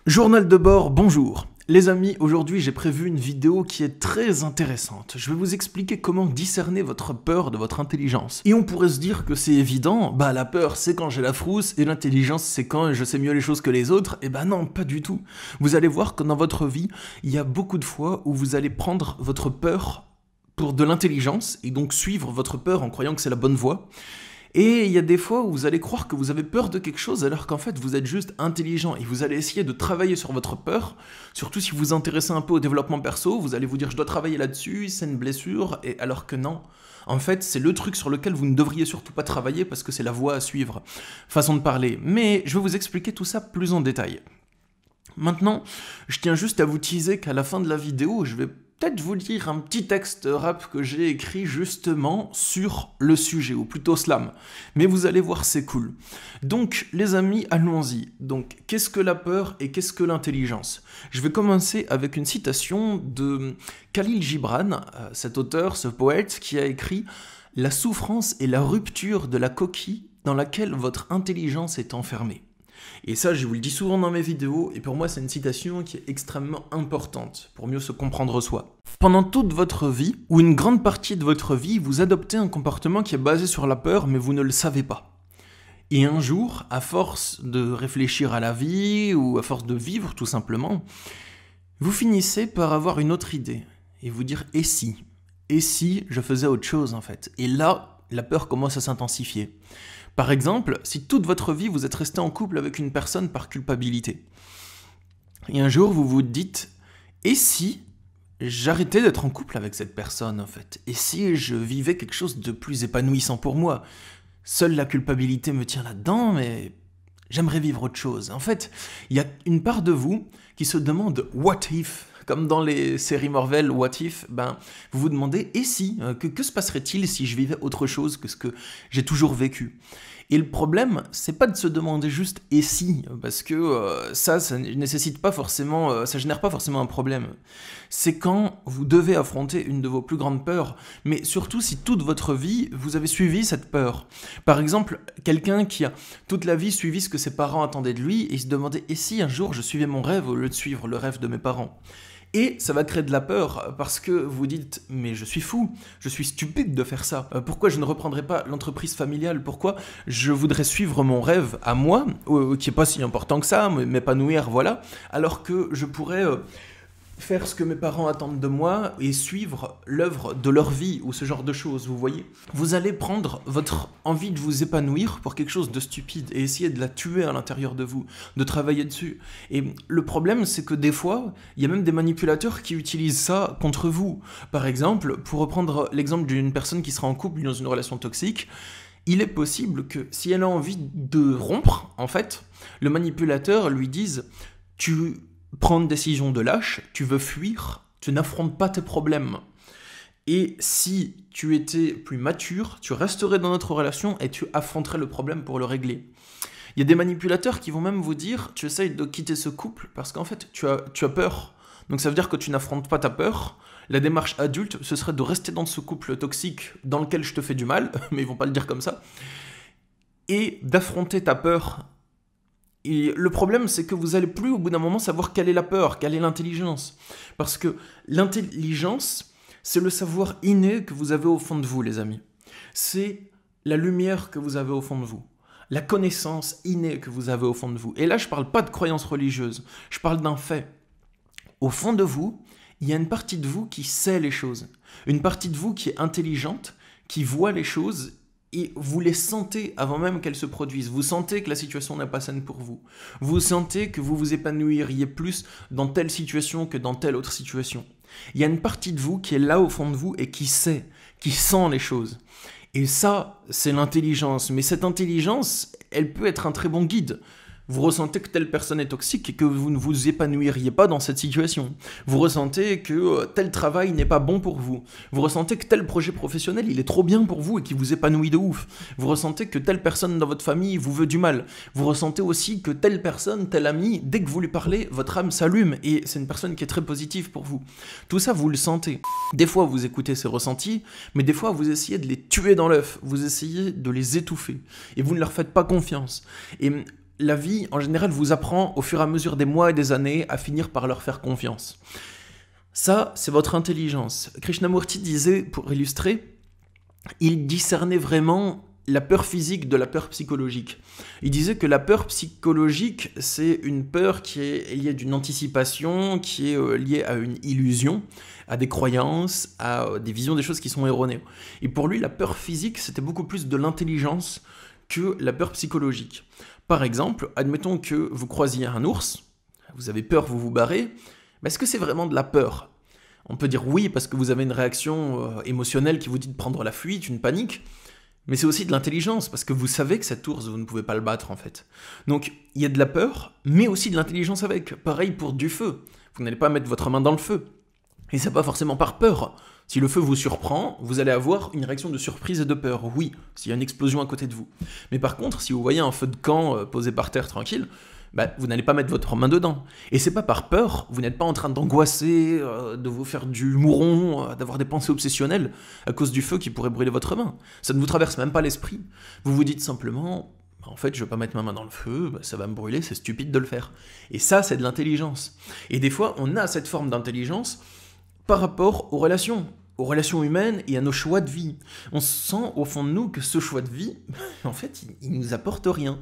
Journal de bord, bonjour. Les amis, aujourd'hui j'ai prévu une vidéo qui est très intéressante. Je vais vous expliquer comment discerner votre peur de votre intelligence. Et on pourrait se dire que c'est évident, la peur c'est quand j'ai la frousse et l'intelligence c'est quand je sais mieux les choses que les autres. Et non, pas du tout. Vous allez voir que dans votre vie, il y a beaucoup de fois où vous allez prendre votre peur pour de l'intelligence et donc suivre votre peur en croyant que c'est la bonne voie. Et il y a des fois où vous allez croire que vous avez peur de quelque chose alors qu'en fait vous êtes juste intelligent et vous allez essayer de travailler sur votre peur, surtout si vous vous intéressez un peu au développement perso, vous allez vous dire je dois travailler là-dessus, c'est une blessure, et alors que non. En fait, c'est le truc sur lequel vous ne devriez surtout pas travailler parce que c'est la voie à suivre, façon de parler. Mais je vais vous expliquer tout ça plus en détail. Maintenant, je tiens juste à vous teaser qu'à la fin de la vidéo, je vais peut-être vous lire un petit texte rap que j'ai écrit justement sur le sujet, ou plutôt slam. Mais vous allez voir, c'est cool. Donc, les amis, allons-y. Donc, qu'est-ce que la peur et qu'est-ce que l'intelligence? Je vais commencer avec une citation de Khalil Gibran, cet auteur, ce poète, qui a écrit « La souffrance est la rupture de la coquille dans laquelle votre intelligence est enfermée ». Et ça, je vous le dis souvent dans mes vidéos, et pour moi, c'est une citation qui est extrêmement importante pour mieux se comprendre soi. Pendant toute votre vie, ou une grande partie de votre vie, vous adoptez un comportement qui est basé sur la peur, mais vous ne le savez pas. Et un jour, à force de réfléchir à la vie, ou à force de vivre tout simplement, vous finissez par avoir une autre idée, et vous dire « et si ?» Et si je faisais autre chose en fait? Et là, la peur commence à s'intensifier. Par exemple, si toute votre vie vous êtes resté en couple avec une personne par culpabilité, et un jour vous vous dites « et si j'arrêtais d'être en couple avec cette personne en fait? Et si je vivais quelque chose de plus épanouissant pour moi? Seule la culpabilité me tient là-dedans, mais j'aimerais vivre autre chose. » En fait, il y a une part de vous qui se demande « what if ?» Comme dans les séries Marvel, What If, vous vous demandez, et si, que se passerait-il si je vivais autre chose que ce que j'ai toujours vécu? Et le problème, c'est pas de se demander juste et si, parce que ça nécessite pas forcément, ça génère pas forcément un problème. C'est quand vous devez affronter une de vos plus grandes peurs, mais surtout si toute votre vie, vous avez suivi cette peur. Par exemple, quelqu'un qui a toute la vie suivi ce que ses parents attendaient de lui, et se demandait, et si un jour je suivais mon rêve au lieu de suivre le rêve de mes parents? Et ça va créer de la peur parce que vous dites « mais je suis fou, je suis stupide de faire ça. Pourquoi je ne reprendrai pas l'entreprise familiale? Pourquoi je voudrais suivre mon rêve à moi, qui n'est pas si important que ça, m'épanouir, voilà, alors que je pourrais faire ce que mes parents attendent de moi et suivre l'œuvre de leur vie ou ce genre de choses, vous voyez? Vous allez prendre votre envie de vous épanouir pour quelque chose de stupide et essayer de la tuer à l'intérieur de vous, de travailler dessus. Et le problème, c'est que des fois, il y a même des manipulateurs qui utilisent ça contre vous. Par exemple, pour reprendre l'exemple d'une personne qui sera en couple dans une relation toxique, il est possible que si elle a envie de rompre, en fait, le manipulateur lui dise « tu prends une décision de lâche, tu veux fuir, tu n'affrontes pas tes problèmes. Et si tu étais plus mature, tu resterais dans notre relation et tu affronterais le problème pour le régler. » Il y a des manipulateurs qui vont même vous dire « tu essayes de quitter ce couple parce qu'en fait tu as peur. » Donc ça veut dire que tu n'affrontes pas ta peur. La démarche adulte, ce serait de rester dans ce couple toxique dans lequel je te fais du mal, mais ils vont pas le dire comme ça, et d'affronter ta peur. Et le problème, c'est que vous allez plus au bout d'un moment savoir quelle est la peur, quelle est l'intelligence. Parce que l'intelligence, c'est le savoir inné que vous avez au fond de vous, les amis. C'est la lumière que vous avez au fond de vous. La connaissance innée que vous avez au fond de vous. Et là, je parle pas de croyances religieuses, je parle d'un fait. Au fond de vous, il y a une partie de vous qui sait les choses. Une partie de vous qui est intelligente, qui voit les choses, et vous les sentez avant même qu'elles se produisent. Vous sentez que la situation n'est pas saine pour vous. Vous sentez que vous vous épanouiriez plus dans telle situation que dans telle autre situation. Il y a une partie de vous qui est là au fond de vous et qui sait, qui sent les choses. Et ça, c'est l'intelligence. Mais cette intelligence, elle peut être un très bon guide. Vous ressentez que telle personne est toxique et que vous ne vous épanouiriez pas dans cette situation. Vous ressentez que tel travail n'est pas bon pour vous. Vous ressentez que tel projet professionnel, il est trop bien pour vous et qui vous épanouit de ouf. Vous ressentez que telle personne dans votre famille vous veut du mal. Vous ressentez aussi que telle personne, tel ami, dès que vous lui parlez, votre âme s'allume et c'est une personne qui est très positive pour vous. Tout ça, vous le sentez. Des fois, vous écoutez ces ressentis, mais des fois, vous essayez de les tuer dans l'œuf. Vous essayez de les étouffer et vous ne leur faites pas confiance. Et la vie, en général, vous apprend au fur et à mesure des mois et des années à finir par leur faire confiance. Ça, c'est votre intelligence. Krishnamurti disait, pour illustrer, il discernait vraiment la peur physique de la peur psychologique. Il disait que la peur psychologique, c'est une peur qui est liée d'une anticipation, qui est liée à une illusion, à des croyances, à des visions des choses qui sont erronées. Et pour lui, la peur physique, c'était beaucoup plus de l'intelligence que la peur psychologique. Par exemple, admettons que vous croisiez un ours, vous avez peur, vous vous barrez, mais est-ce que c'est vraiment de la peur ? On peut dire oui, parce que vous avez une réaction émotionnelle qui vous dit de prendre la fuite, une panique, mais c'est aussi de l'intelligence, parce que vous savez que cet ours, vous ne pouvez pas le battre, en fait. Donc, il y a de la peur, mais aussi de l'intelligence avec. Pareil pour du feu. Vous n'allez pas mettre votre main dans le feu. Et c'est pas forcément par peur. Si le feu vous surprend, vous allez avoir une réaction de surprise et de peur, oui, s'il y a une explosion à côté de vous. Mais par contre, si vous voyez un feu de camp posé par terre tranquille, vous n'allez pas mettre votre main dedans. Et c'est pas par peur, vous n'êtes pas en train d'angoisser, de vous faire du mouron, d'avoir des pensées obsessionnelles à cause du feu qui pourrait brûler votre main. Ça ne vous traverse même pas l'esprit. Vous vous dites simplement, en fait, je vais pas mettre ma main dans le feu, ça va me brûler, c'est stupide de le faire. Et ça, c'est de l'intelligence. Et des fois, on a cette forme d'intelligence par rapport aux relations humaines et à nos choix de vie. On sent au fond de nous que ce choix de vie, en fait, il nous apporte rien.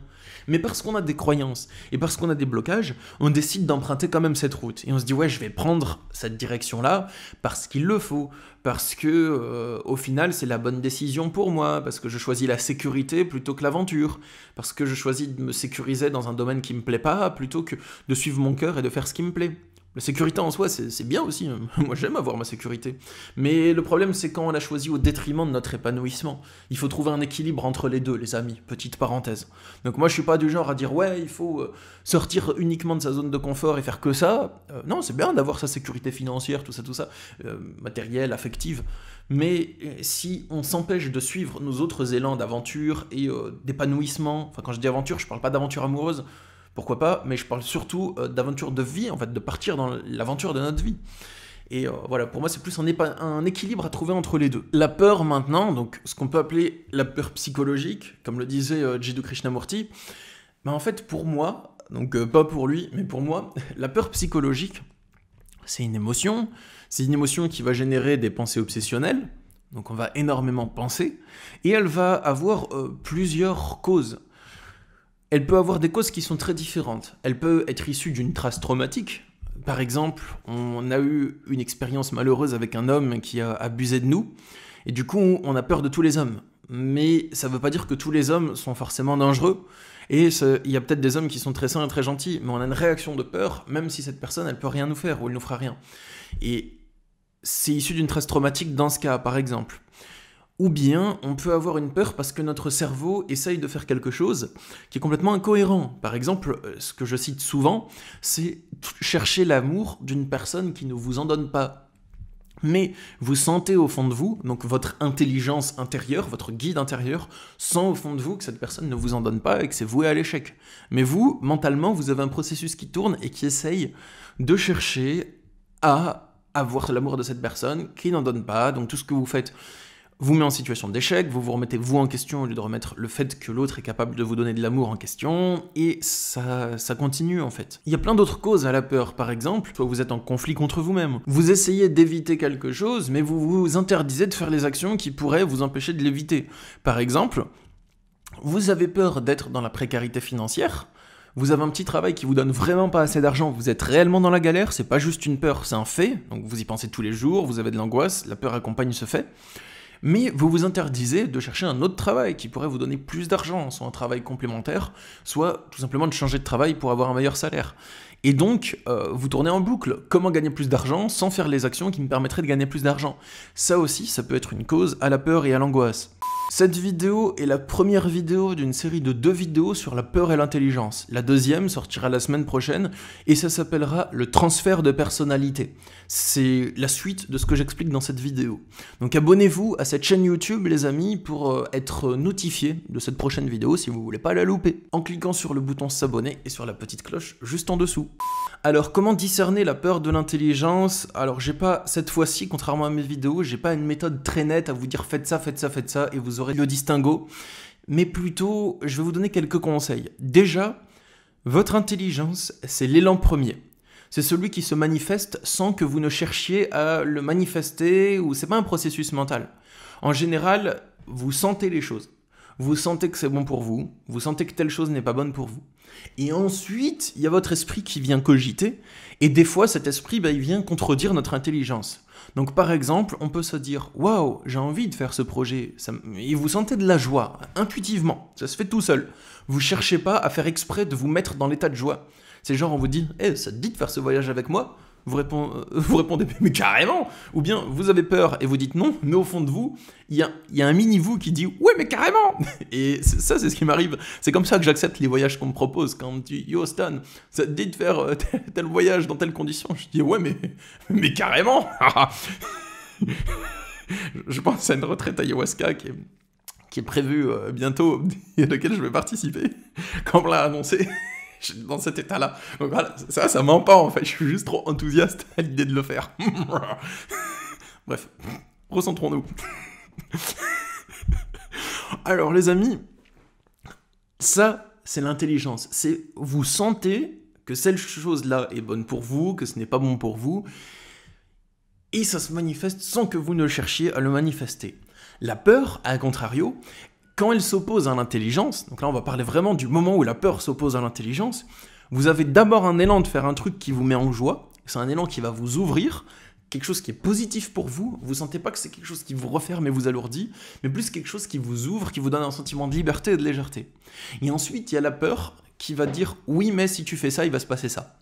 Mais parce qu'on a des croyances et parce qu'on a des blocages, on décide d'emprunter quand même cette route. Et on se dit, ouais, je vais prendre cette direction-là parce qu'il le faut, parce que au final, c'est la bonne décision pour moi, parce que je choisis la sécurité plutôt que l'aventure, parce que je choisis de me sécuriser dans un domaine qui me plaît pas, plutôt que de suivre mon cœur et de faire ce qui me plaît. La sécurité en soi, c'est bien aussi. Moi, j'aime avoir ma sécurité. Mais le problème, c'est quand on la choisit au détriment de notre épanouissement. Il faut trouver un équilibre entre les deux, les amis. Petite parenthèse. Donc moi, je suis pas du genre à dire « Ouais, il faut sortir uniquement de sa zone de confort et faire que ça. » Non, c'est bien d'avoir sa sécurité financière, tout ça, matérielle, affective. Mais si on s'empêche de suivre nos autres élans d'aventure et d'épanouissement, enfin quand je dis aventure, je parle pas d'aventure amoureuse, pourquoi pas, mais je parle surtout d'aventure de vie, en fait, de partir dans l'aventure de notre vie. Et voilà, pour moi, c'est plus un équilibre à trouver entre les deux. La peur, maintenant, donc ce qu'on peut appeler la peur psychologique, comme le disait Jiddu Krishnamurti, en fait, pour moi, donc pas pour lui, mais pour moi, la peur psychologique, c'est une émotion qui va générer des pensées obsessionnelles, donc on va énormément penser, et elle va avoir plusieurs causes. Elle peut avoir des causes qui sont très différentes. Elle peut être issue d'une trace traumatique. Par exemple, on a eu une expérience malheureuse avec un homme qui a abusé de nous, et du coup, on a peur de tous les hommes. Mais ça ne veut pas dire que tous les hommes sont forcément dangereux, et il y a peut-être des hommes qui sont très sains et très gentils, mais on a une réaction de peur, même si cette personne, elle peut rien nous faire, ou elle nous fera rien. Et c'est issu d'une trace traumatique dans ce cas, par exemple. Ou bien, on peut avoir une peur parce que notre cerveau essaye de faire quelque chose qui est complètement incohérent. Par exemple, ce que je cite souvent, c'est chercher l'amour d'une personne qui ne vous en donne pas. Mais vous sentez au fond de vous, donc votre intelligence intérieure, votre guide intérieur, sent au fond de vous que cette personne ne vous en donne pas et que c'est voué à l'échec. Mais vous, mentalement, vous avez un processus qui tourne et qui essaye de chercher à avoir l'amour de cette personne qui n'en donne pas. Donc tout ce que vous faites vous met en situation d'échec, vous vous remettez vous en question au lieu de remettre le fait que l'autre est capable de vous donner de l'amour en question, et ça continue en fait. Il y a plein d'autres causes à la peur, par exemple, soit vous êtes en conflit contre vous-même, vous essayez d'éviter quelque chose, mais vous vous interdisez de faire les actions qui pourraient vous empêcher de l'éviter. Par exemple, vous avez peur d'être dans la précarité financière, vous avez un petit travail qui vous donne vraiment pas assez d'argent, vous êtes réellement dans la galère, c'est pas juste une peur, c'est un fait, donc vous y pensez tous les jours, vous avez de l'angoisse, la peur accompagne ce fait. Mais vous vous interdisez de chercher un autre travail qui pourrait vous donner plus d'argent, soit un travail complémentaire, soit tout simplement de changer de travail pour avoir un meilleur salaire. Et donc, vous tournez en boucle. Comment gagner plus d'argent sans faire les actions qui me permettraient de gagner plus d'argent? Ça aussi, ça peut être une cause à la peur et à l'angoisse. Cette vidéo est la première vidéo d'une série de 2 vidéos sur la peur et l'intelligence. La deuxième sortira la semaine prochaine et ça s'appellera le transfert de personnalité. C'est la suite de ce que j'explique dans cette vidéo. Donc abonnez-vous à cette chaîne YouTube les amis pour être notifié de cette prochaine vidéo si vous voulez pas la louper. En cliquant sur le bouton s'abonner et sur la petite cloche juste en dessous. Alors comment discerner la peur de l'intelligence? Alors j'ai pas, cette fois-ci, contrairement à mes vidéos, j'ai pas une méthode très nette à vous dire faites ça et vous aurez le distinguo, mais plutôt je vais vous donner quelques conseils. Déjà, Votre intelligence, c'est l'élan premier. C'est celui qui se manifeste sans que vous ne cherchiez à le manifester, ou c'est pas un processus mental. En général, vous sentez les choses. Vous sentez que c'est bon pour vous, vous sentez que telle chose n'est pas bonne pour vous. Et ensuite, il y a votre esprit qui vient cogiter, et des fois, cet esprit, il vient contredire notre intelligence. Donc par exemple, on peut se dire « Waouh, j'ai envie de faire ce projet », et vous sentez de la joie, intuitivement, ça se fait tout seul. Vous cherchez pas à faire exprès de vous mettre dans l'état de joie. C'est genre, on vous dit « ça te dit de faire ce voyage avec moi ?» vous répondez « Mais carrément !» Ou bien, vous avez peur et vous dites non, mais au fond de vous, il y a un mini-vous qui dit « Ouais, mais carrément !» Et ça, c'est ce qui m'arrive. C'est comme ça que j'accepte les voyages qu'on me propose. Quand on me dit « Yo, Stan, ça te dit de faire tel voyage dans telles conditions ?» Je dis « Ouais, mais carrément !» Je pense à une retraite ayahuasca qui est prévue bientôt, et à laquelle je vais participer. Quand on me l'a annoncé, je suis dans cet état-là. Donc voilà, ça ment pas en fait, je suis juste trop enthousiaste à l'idée de le faire. Bref, recentrons-nous. Alors les amis, ça c'est l'intelligence. C'est vous sentez que cette chose-là est bonne pour vous, que ce n'est pas bon pour vous, et ça se manifeste sans que vous ne cherchiez à le manifester. La peur, à contrario, quand elle s'oppose à l'intelligence, donc là on va parler vraiment du moment où la peur s'oppose à l'intelligence, vous avez d'abord un élan de faire un truc qui vous met en joie, c'est un élan qui va vous ouvrir, quelque chose qui est positif pour vous, vous sentez pas que c'est quelque chose qui vous referme et vous alourdit, mais plus quelque chose qui vous ouvre, qui vous donne un sentiment de liberté et de légèreté. Et ensuite il y a la peur qui va dire « oui mais si tu fais ça, il va se passer ça ».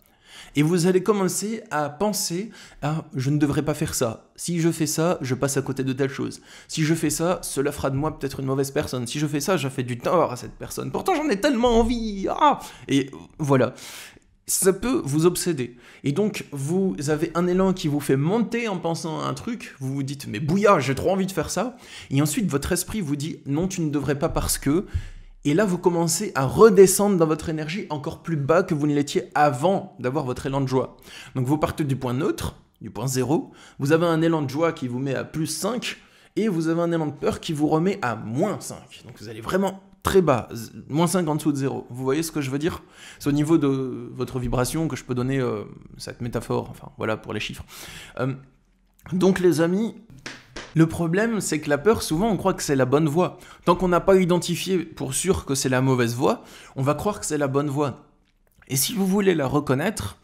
Et vous allez commencer à penser à « je ne devrais pas faire ça. Si je fais ça, je passe à côté de telle chose. Si je fais ça, cela fera de moi peut-être une mauvaise personne. Si je fais ça, je fais du tort à cette personne. Pourtant, j'en ai tellement envie. Ah !» Et voilà. Ça peut vous obséder. Et donc, vous avez un élan qui vous fait monter en pensant à un truc. Vous vous dites « mais bouillard, j'ai trop envie de faire ça. » Et ensuite, votre esprit vous dit « non, tu ne devrais pas parce que… » Et là, vous commencez à redescendre dans votre énergie encore plus bas que vous ne l'étiez avant d'avoir votre élan de joie. Donc vous partez du point neutre, du point 0, vous avez un élan de joie qui vous met à plus 5, et vous avez un élan de peur qui vous remet à moins 5. Donc vous allez vraiment très bas, moins 5 en dessous de 0. Vous voyez ce que je veux dire? C'est au niveau de votre vibration que je peux donner cette métaphore, enfin voilà pour les chiffres. Donc les amis… Le problème, c'est que la peur, souvent, on croit que c'est la bonne voie. Tant qu'on n'a pas identifié pour sûr que c'est la mauvaise voie, on va croire que c'est la bonne voie. Et si vous voulez la reconnaître,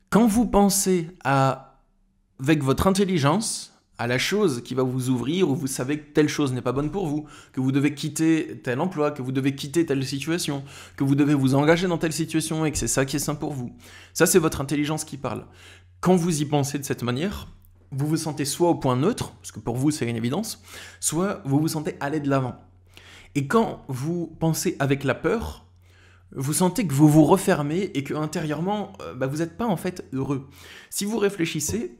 quand vous pensez avec votre intelligence à la chose qui va vous ouvrir, où vous savez que telle chose n'est pas bonne pour vous, que vous devez quitter tel emploi, que vous devez quitter telle situation, que vous devez vous engager dans telle situation et que c'est ça qui est sain pour vous. Ça, c'est votre intelligence qui parle. Quand vous y pensez de cette manière… vous vous sentez soit au point neutre, parce que pour vous c'est une évidence, soit vous vous sentez aller de l'avant. Et quand vous pensez avec la peur, vous sentez que vous vous refermez et que intérieurement, vous n'êtes pas en fait heureux. Si vous réfléchissez,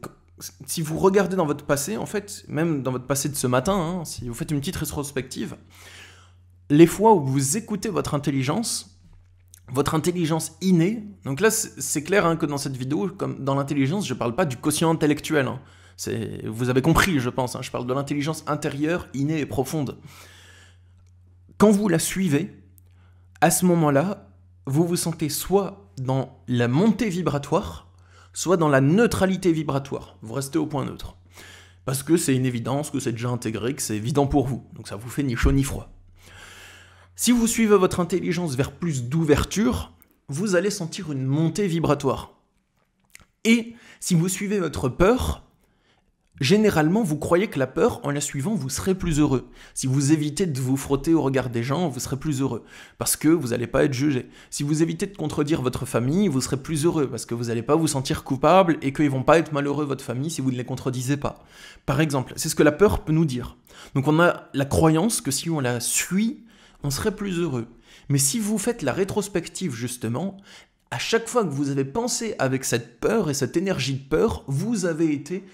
si vous regardez dans votre passé, en fait, même dans votre passé de ce matin, si vous faites une petite rétrospective, les fois où vous écoutez votre intelligence innée, donc là c'est clair que dans cette vidéo, comme dans l'intelligence, je ne parle pas du quotient intellectuel, vous avez compris je pense, je parle de l'intelligence intérieure, innée et profonde. Quand vous la suivez, à ce moment-là, vous vous sentez soit dans la montée vibratoire, soit dans la neutralité vibratoire, vous restez au point neutre. Parce que c'est une évidence, que c'est déjà intégré, que c'est évident pour vous, donc ça vous fait ni chaud ni froid. Si vous suivez votre intelligence vers plus d'ouverture, vous allez sentir une montée vibratoire. Et si vous suivez votre peur, généralement vous croyez que la peur, en la suivant, vous serez plus heureux. Si vous évitez de vous frotter au regard des gens, vous serez plus heureux, parce que vous n'allez pas être jugé. Si vous évitez de contredire votre famille, vous serez plus heureux, parce que vous n'allez pas vous sentir coupable et qu'ils ne vont pas être malheureux, votre famille, si vous ne les contredisez pas. Par exemple, c'est ce que la peur peut nous dire. Donc on a la croyance que si on la suit, on serait plus heureux. Mais si vous faites la rétrospective justement, à chaque fois que vous avez pensé avec cette peur et cette énergie de peur, vous avez été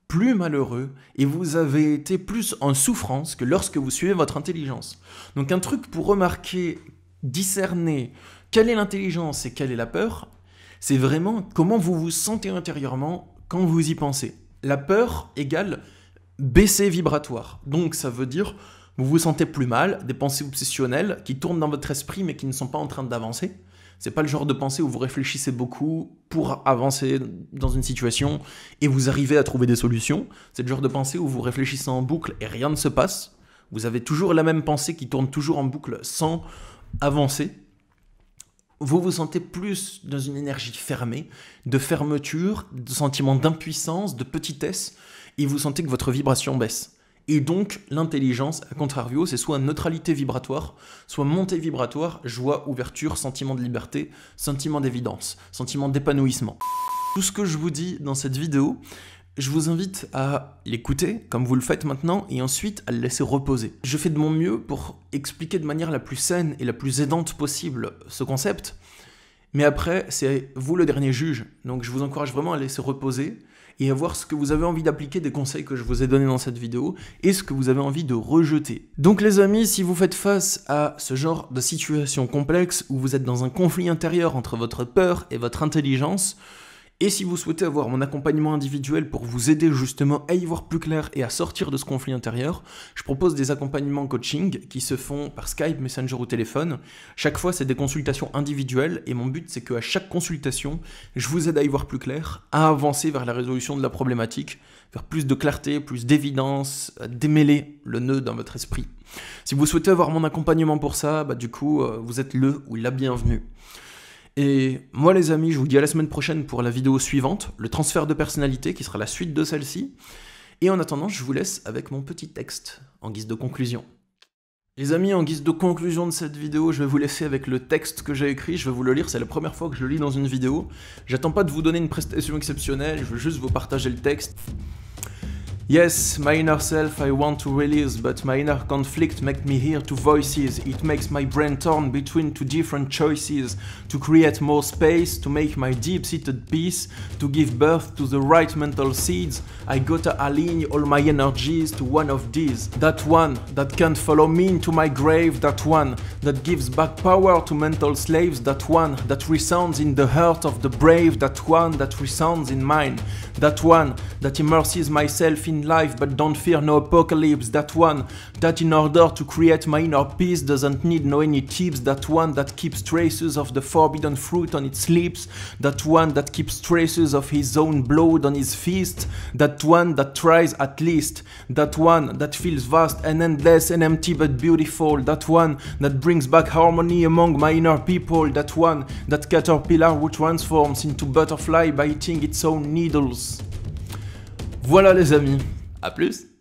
plus malheureux et vous avez été plus en souffrance que lorsque vous suivez votre intelligence. Donc un truc pour remarquer, discerner quelle est l'intelligence et quelle est la peur, c'est vraiment comment vous vous sentez intérieurement quand vous y pensez. La peur égale baissée vibratoire. Donc ça veut dire… vous vous sentez plus mal, des pensées obsessionnelles qui tournent dans votre esprit mais qui ne sont pas en train d'avancer. C'est pas le genre de pensée où vous réfléchissez beaucoup pour avancer dans une situation et vous arrivez à trouver des solutions. C'est le genre de pensée où vous réfléchissez en boucle et rien ne se passe. Vous avez toujours la même pensée qui tourne toujours en boucle sans avancer. Vous vous sentez plus dans une énergie fermée, de fermeture, de sentiment d'impuissance, de petitesse, et vous sentez que votre vibration baisse. Et donc, l'intelligence, à contrario, c'est soit neutralité vibratoire, soit montée vibratoire, joie, ouverture, sentiment de liberté, sentiment d'évidence, sentiment d'épanouissement. Tout ce que je vous dis dans cette vidéo, je vous invite à l'écouter, comme vous le faites maintenant, et ensuite à le laisser reposer. Je fais de mon mieux pour expliquer de manière la plus saine et la plus aidante possible ce concept, mais après, c'est vous le dernier juge. Donc je vous encourage vraiment à laisser reposer, et à voir ce que vous avez envie d'appliquer des conseils que je vous ai donnés dans cette vidéo et ce que vous avez envie de rejeter. Donc les amis, si vous faites face à ce genre de situation complexe où vous êtes dans un conflit intérieur entre votre peur et votre intelligence, et si vous souhaitez avoir mon accompagnement individuel pour vous aider justement à y voir plus clair et à sortir de ce conflit intérieur, je propose des accompagnements coaching qui se font par Skype, Messenger ou téléphone. Chaque fois, c'est des consultations individuelles et mon but, c'est qu'à chaque consultation, je vous aide à y voir plus clair, à avancer vers la résolution de la problématique, vers plus de clarté, plus d'évidence, à démêler le nœud dans votre esprit. Si vous souhaitez avoir mon accompagnement pour ça, du coup, vous êtes le ou la bienvenue. Et moi les amis, je vous dis à la semaine prochaine pour la vidéo suivante, le transfert de personnalité qui sera la suite de celle-ci. Et en attendant, je vous laisse avec mon petit texte en guise de conclusion. Les amis, en guise de conclusion de cette vidéo, je vais vous laisser avec le texte que j'ai écrit, je vais vous le lire, c'est la première fois que je le lis dans une vidéo. J'attends pas de vous donner une prestation exceptionnelle, je veux juste vous partager le texte. Yes, my inner self I want to release, but my inner conflict makes me hear two voices. It makes my brain torn between two different choices. To create more space, to make my deep-seated peace, to give birth to the right mental seeds, I gotta align all my energies to one of these. That one that can't follow me into my grave, that one that gives back power to mental slaves, that one that resounds in the heart of the brave, that one that resounds in mine, that one that immerses myself in life but don't fear no apocalypse, that one that in order to create my inner peace doesn't need no any tips, that one that keeps traces of the forbidden fruit on its lips, that one that keeps traces of his own blood on his fist, that one that tries at least, that one that feels vast and endless and empty but beautiful, that one that brings back harmony among my inner people, that one, that caterpillar who transforms into butterfly by eating its own needles. Voilà les amis, à plus!